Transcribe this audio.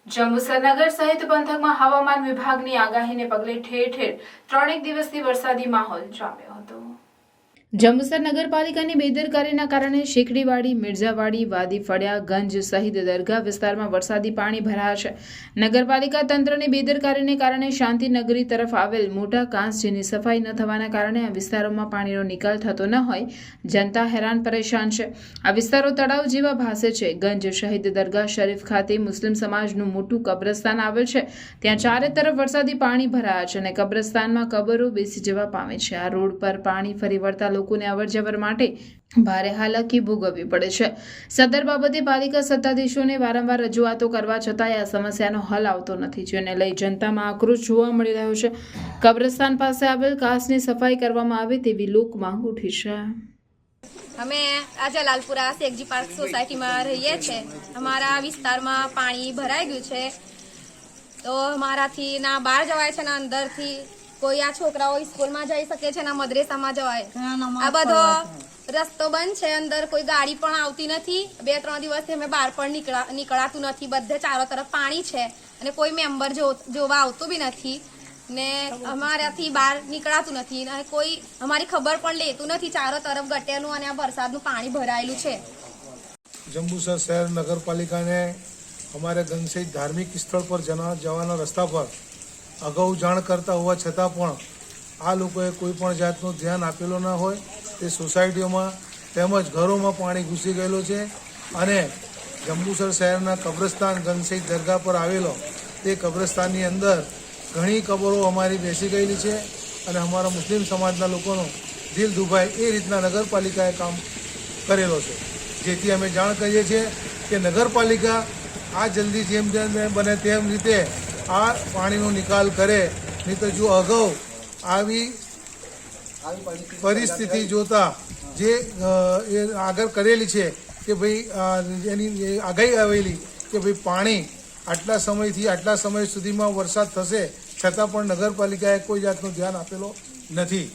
જંબુસર નગર સહિત પંથકમાં હવામાન વિભાગની આગાહીને પગલે ઠેર ઠેર 3 દિવસથી વરસાદી માહોલ જામ્યો હતો। જંબુસર નગરપાલિકાની બેદરકારીના કારણે શેખડીવાડી, મિર્ઝાવાડી, વાદી ફળિયા, ગંજ સહિત દરગાહ વિસ્તારમાં વરસાદી પાણી ભરાયા છે। નગરપાલિકા તંત્રની બેદરકારીને કારણે શાંતિનગરી તરફ આવેલ મોટા કાંસ જેની સફાઈ ન થવાના કારણે આ વિસ્તારોમાં પાણીનો નિકાલ થતો ન હોય જનતા હેરાન પરેશાન છે। આ વિસ્તારો તળાવ જેવા ભાસે છે। ગંજ શહીદ દરગાહ શરીફ ખાતે મુસ્લિમ સમાજનું મોટું કબ્રસ્તાન આવેલ છે। ત્યાં ચારે તરફ વરસાદી પાણી ભરાયા છે અને કબ્રસ્તાનમાં કબરો બેસી જવા પામી છે। આ રોડ પર પાણી ફરી વળતા લોકોને અવરજવર માટે ભારે હાલાકી ભોગવવી પડે છે। સદર બાબતે પાલિકા સત્તાધીશોને વારંવાર રજૂઆતો કરવા છતાંય આ સમસ્યાનો હલ આવતો નથી, જેને લઈ જનતામાં આક્રોશ જોવા મળી રહ્યો છે। કબ્રસ્તાન પાસે આવેલ કાંસની સફાઈ કરવામાં આવે તેવી લોક માંગ ઉઠી છે। અમે આ જલાલપુરા શેખજી પાર્ક સોસાયટીમાં રહીએ છીએ। અમારા વિસ્તારમાં પાણી ભરાઈ ગયું છે, તો અમારાથી ના બહાર જવાય છે ના અંદરથી કોઈ આ છોકરાઓ સ્કૂલમાં જઈ શકે છે ના મદ્રેસામાં જવાય। આ બધો રસ્તો બંધ છે, અંદર કોઈ ગાડી પણ આવતી નથી। 2-3 દિવસથી અમે બહાર પણ નીકળાતું નથી। બધે ચારો તરફ પાણી છે અને કોઈ મેમ્બર જોવા આવતું બી નથી ને અમારાથી બહાર નીકળાતું નથી અને કોઈ અમારી ખબર પણ લેતું નથી। ચારો તરફ ગટેરનું અને આ વરસાદનું પાણી ભરાયેલું છે। જંબુસર શહેર નગરપાલિકાને અમારે ગંજ સહિત ધાર્મિક સ્થળ પર જવાના રસ્તા પર અગાઉ જાણ કરતા હોવા છતાં પણ આ લોકોએ કોઈ પણ જાતનું ધ્યાન આપેલો ન હોય। તે સોસાયટીઓમાં તેમજ ઘરોમાં પાણી ઘૂસી ગયેલું છે અને જંબુસર શહેરના કબ્રસ્તાન ગંજ સહિત દરગાહ પર આવેલો તે કબ્રસ્તાનની અંદર ઘણી કબરો અમારી બેસી ગયેલી છે અને અમારા મુસ્લિમ સમાજના લોકોનો દિલ દુભાય એ રીતના નગરપાલિકાએ કામ કરેલો છે, જેથી અમે જાણ કરીએ છીએ કે નગરપાલિકા આ જલ્દી જેમ બને તેમ રીતે આ પાણીનો નિકાલ કરે, નહીં તો જો અગાઉ આવી પરિસ્થિતિ જોતા જે આગળ કરેલી છે કે ભાઈ એની આગાહી આવેલી કે ભાઈ પાણી આટલા સમયથી આટલા સમય સુધીમાં વરસાદ થશે, છતાં પણ નગરપાલિકાએ કોઈ જાતનું ધ્યાન આપેલો નથી।